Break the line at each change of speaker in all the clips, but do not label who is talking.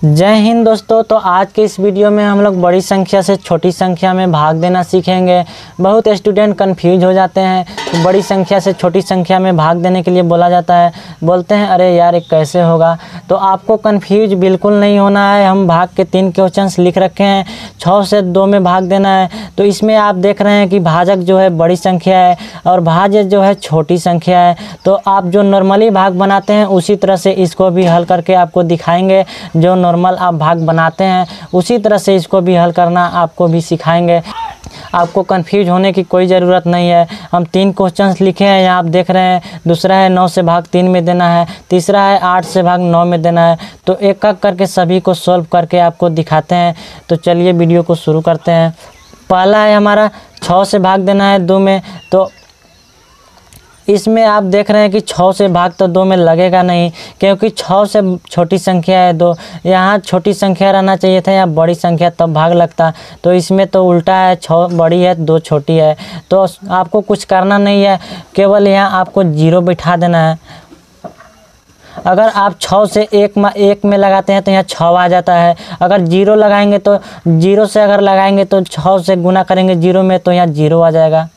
जय हिंद दोस्तों। तो आज के इस वीडियो में हम लोग बड़ी संख्या से छोटी संख्या में भाग देना सीखेंगे। बहुत स्टूडेंट कंफ्यूज हो जाते हैं। तो बड़ी संख्या से छोटी संख्या में भाग देने के लिए बोला जाता है, बोलते हैं अरे यार ये कैसे होगा। तो आपको कंफ्यूज बिल्कुल नहीं होना है। हम भाग के 3 क्वेश्चंस लिख रखे हैं। 6 से 2 में भाग देना है। तो इसमें आप देख रहे हैं कि भाजक जो है बड़ी संख्या है और भाज्य जो है छोटी संख्या है। तो आप जो नॉर्मली भाग बनाते हैं उसी तरह से इसको भी हल करके आपको दिखाएंगे। जो नॉर्मल आप भाग बनाते हैं उसी तरह से इसको भी हल करना आपको भी सिखाएंगे। आपको कंफ्यूज होने की कोई ज़रूरत नहीं है। हम 3 क्वेश्चंस लिखे हैं, यहाँ आप देख रहे हैं। दूसरा है 9 से भाग 3 में देना है। तीसरा है 8 से भाग 9 में देना है। तो एक एक करके सभी को सॉल्व करके आपको दिखाते हैं। तो चलिए वीडियो को शुरू करते हैं। पहला है हमारा 6 से भाग देना है 2 में। तो इसमें आप देख रहे हैं कि 6 से भाग तो 2 में लगेगा नहीं, क्योंकि 6 से छोटी संख्या है 2। यहाँ छोटी संख्या रहना चाहिए था, यहाँ बड़ी संख्या तब भाग लगता। तो इसमें तो उल्टा है, 6 बड़ी है 2 छोटी है। तो आपको कुछ करना नहीं है, केवल यहाँ आपको 0 बिठा देना है। अगर आप 6 से 1 में लगाते हैं तो यहाँ 6 आ जाता है। अगर 0 लगाएंगे तो 0 से अगर लगाएंगे तो 6 से गुना करेंगे 0 में तो यहाँ 0 आ जाएगा,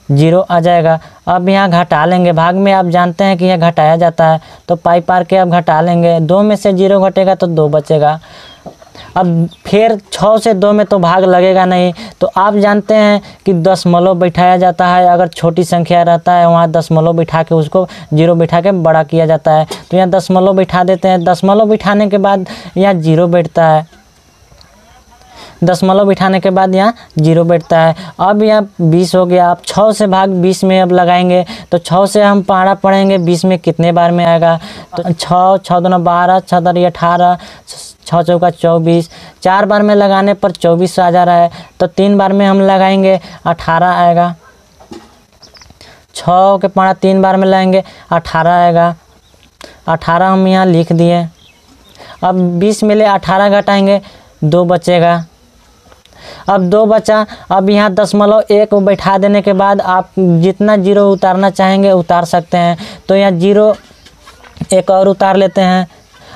0 आ जाएगा। अब यहाँ घटा लेंगे। भाग में आप जानते हैं कि यह घटाया जाता है, तो पाई पार के अब घटा लेंगे। 2 में से 0 घटेगा तो 2 बचेगा। अब फिर 6 से 2 में तो भाग लगेगा नहीं। तो आप जानते हैं कि दशमलव बैठाया जाता है। अगर छोटी संख्या रहता है वहाँ दशमलव बिठा के उसको 0 बिठा के बड़ा किया जाता है। तो यहाँ दशमलव बिठा देते हैं। दशमलव बिठाने के बाद यहाँ 0 बैठता है। दशमलव बिठाने के बाद यहाँ 0 बैठता है। अब यहाँ 20 हो गया। आप 6 से भाग 20 में अब लगाएंगे तो 6 से हम पहाड़ा पढ़ेंगे 20 में कितने बार में आएगा। तो 6 6 दूना 12, 6 दरी 18, 6 चौका 24। 4 बार में लगाने पर 24 आ जा रहा है। तो 3 बार में हम लगाएंगे 18 आएगा। 6 के पहाड़ा 3 बार में लगाएंगे 18 आएगा। 18 हम यहाँ लिख दिए। अब 20 में ले 18 घटाएंगे 2 बचेगा। अब 2 बचा। अब यहाँ 0.1 बैठा देने के बाद आप जितना 0 उतारना चाहेंगे उतार सकते हैं। तो यहाँ 0 एक और उतार लेते हैं।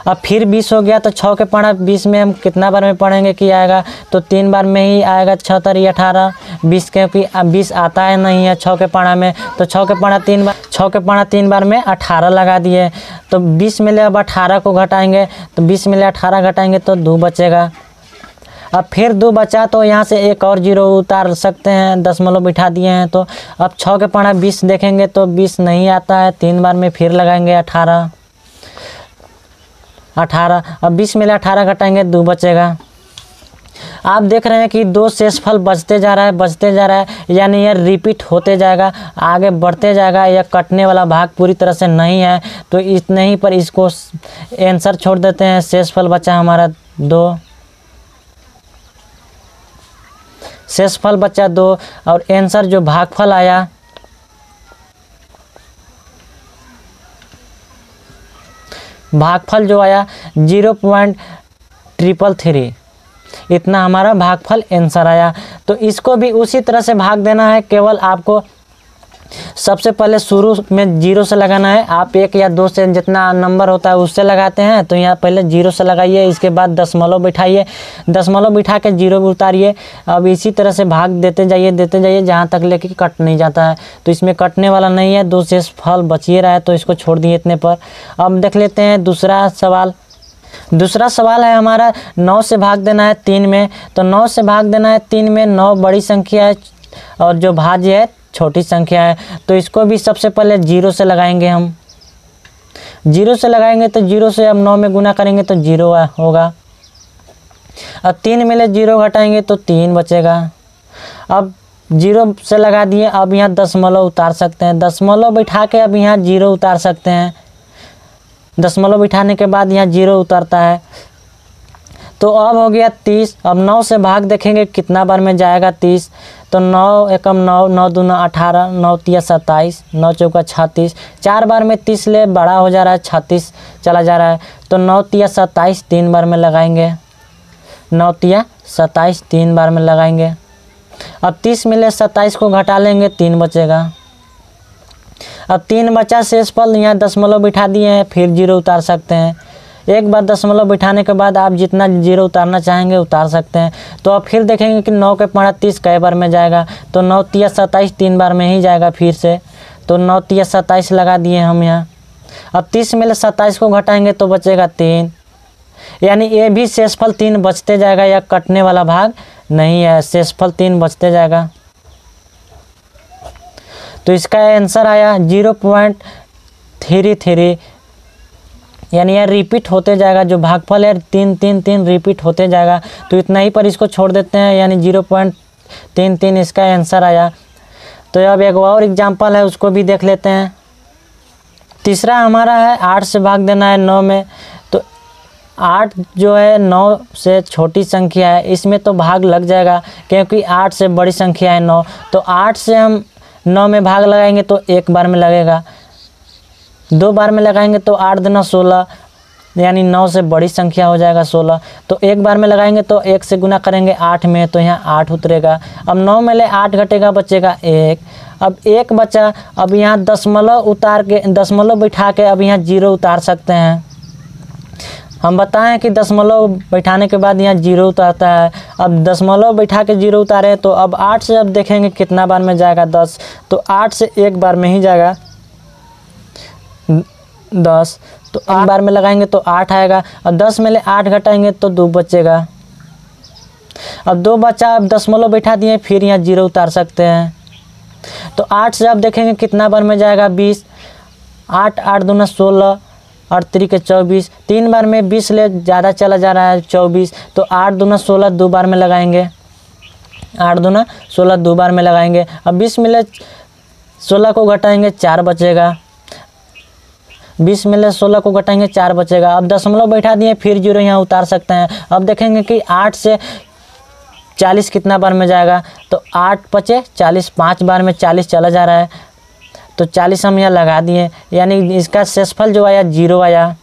अब फिर 20 हो गया। तो 6 के पढ़ा 20 में हम कितना बार में पढ़ेंगे कि आएगा, तो 3 बार में ही आएगा। 6 तरी 18, 20 क्योंकि 20 आता है नहीं है 6 के पढ़ा में। तो 6 के पढ़ा 3 बार, 6 के पढ़ा 3 बार में 18 लगा दिए। तो 20 में ले अब 18 को घटाएंगे। तो 20 में ले 18 घटाएंगे तो 2 बचेगा। अब फिर 2 बचा तो यहाँ से एक और 0 उतार सकते हैं। दशमलव बिठा दिए हैं। तो अब 6 के पढ़ा 20 देखेंगे तो 20 नहीं आता है। 3 बार में फिर लगाएंगे 18। अब 20 में ले 18 घटाएंगे 2 बचेगा। आप देख रहे हैं कि 2 शेषफल बचते जा रहा है, यानी यह रिपीट होते जाएगा, आगे बढ़ते जाएगा। यह कटने वाला भाग पूरी तरह से नहीं है। तो इतने ही पर इसको आंसर छोड़ देते हैं। शेषफल बचा हमारा 2, शेषफल बचा 2 और आंसर जो भागफल आया भागफल जो आया 0.333। इतना हमारा भागफल आंसर आया। तो इसको भी उसी तरह से भाग देना है। केवल आपको सबसे पहले शुरू में 0 से लगाना है। आप 1 या 2 से जितना नंबर होता है उससे लगाते हैं। तो यहाँ पहले 0 से लगाइए, इसके बाद दशमलव बिठाइए, दशमलव बिठा के 0 उतारिए। अब इसी तरह से भाग देते जाइए जहाँ तक लेके कट नहीं जाता है। तो इसमें कटने वाला नहीं है, 2 शेषफल बचिए रहा है तो इसको छोड़ दिए इतने पर। अब देख लेते हैं दूसरा सवाल। दूसरा सवाल है हमारा 9 से भाग देना है 3 में। तो 9 से भाग देना है 3 में। 9 बड़ी संख्या है और जो भाज्य है छोटी संख्या है। तो इसको भी सबसे पहले 0 से लगाएंगे। हम 0 से लगाएंगे तो 0 से अब 9 में गुना करेंगे तो 0 होगा। अब 3 में ले 0 घटाएंगे तो 3 बचेगा। अब 0 से लगा दिए। अब यहाँ दशमलव उतार सकते हैं। दशमलव बिठा के अब यहाँ 0 उतार सकते हैं। दशमलव बिठाने के बाद यहाँ 0 उतरता है। तो अब हो गया 30। अब 9 से भाग देखेंगे कितना बार में जाएगा 30। तो 9 एकम 9, 9 दूना 18, 9 तिया 27, 9 चौका 36। 4 बार में 30 ले बड़ा हो जा रहा है, 36 चला जा रहा है। तो 9 तिया 27 3 बार में लगाएंगे। 9 तिया 27 3 बार में लगाएंगे। अब 30 में ले 27 को घटा लेंगे 3 बचेगा। अब 3 बचा शेषफल, यहाँ दशमलव बिठा दिए हैं, फिर 0 उतार सकते हैं। एक बार दशमलव बिठाने के बाद आप जितना जीरो उतारना चाहेंगे उतार सकते हैं। तो अब फिर देखेंगे कि 9 के पढ़ा 30 कई बार में जाएगा, तो 9 तिया 27 3 बार में ही जाएगा फिर से। तो 9 तिया 27 लगा दिए हम यहाँ। अब 30 में 27 को घटाएंगे तो बचेगा 3, यानी ये भी शेषफल 3 बचते जाएगा, या कटने वाला भाग नहीं है, शेषफल 3 बचते जाएगा। तो इसका आंसर आया 0.33, यानी यह रिपीट होते जाएगा। जो भागफल है 3 3 3 रिपीट होते जाएगा। तो इतना ही पर इसको छोड़ देते हैं, यानी 0.33 इसका आंसर आया। तो अब एक और एग्जाम्पल है, उसको भी देख लेते हैं। तीसरा हमारा है 8 से भाग देना है 9 में। तो 8 जो है 9 से छोटी संख्या है, इसमें तो भाग लग जाएगा क्योंकि 8 से बड़ी संख्या है 9। तो 8 से हम 9 में भाग लगाएंगे तो एक बार में लगेगा, 2 बार में लगाएंगे तो 8 दूना 16, यानी 9 से बड़ी संख्या हो जाएगा 16। तो एक बार में लगाएंगे तो 1 से गुना करेंगे 8 में, तो यहाँ 8 उतरेगा। अब 9 में ले 8 घटेगा, बचेगा 1। अब 1 बचा, अब यहाँ दशमलव बिठा के अब यहाँ 0 उतार सकते हैं। हम बताएं कि दशमलव बैठाने के बाद यहाँ 0 उतारता है। अब दशमलव बैठा के 0 उतारे, तो अब 8 से अब देखेंगे कितना बार में जाएगा 10। तो 8 से एक बार में ही जाएगा 10। तो 8 बार में लगाएंगे तो 8 आएगा, और 10 में ले 8 घटाएंगे तो 2 बचेगा। अब 2 बचा, अब दशमलव बैठा दिए, फिर यहाँ 0 उतार सकते हैं। तो 8 से अब देखेंगे कितना बार में जाएगा 20। 8 8 दूना 16 और 3 के 24, 3 बार में 20 ले ज़्यादा चला जा रहा है 24। तो 8 दूना 16 2 बार में लगाएंगे, 8 दूना 16 2 बार में लगाएंगे। अब 20 में ले 16 को घटाएंगे 4 बचेगा, 20 में ले 16 को घटाएंगे 4 बचेगा। अब दशमलव बैठा दिए, फिर 0 यहाँ उतार सकते हैं। अब देखेंगे कि 8 से 40 कितना बार में जाएगा। तो 8 बचे 40, 5 बार में 40 चला जा रहा है, तो 40 हम यहाँ लगा दिए, यानी इसका शेषफल जो आया 0 आया।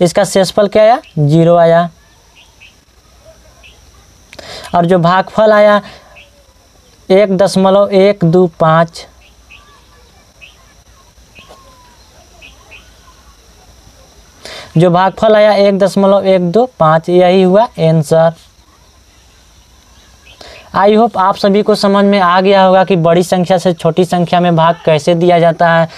इसका शेषफल क्या आया? 0 आया। और जो भागफल आया 1.125। जो भागफल आया 1.125, यही हुआ आंसर। आई होप आप सभी को समझ में आ गया होगा कि बड़ी संख्या से छोटी संख्या में भाग कैसे दिया जाता है।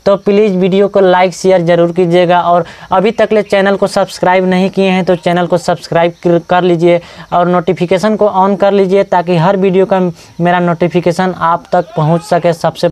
तो प्लीज़ वीडियो को लाइक शेयर ज़रूर कीजिएगा, और अभी तक ले चैनल को सब्सक्राइब नहीं किए हैं तो चैनल को सब्सक्राइब कर लीजिए और नोटिफिकेशन को ऑन कर लीजिए, ताकि हर वीडियो का मेरा नोटिफिकेशन आप तक पहुंच सके सबसे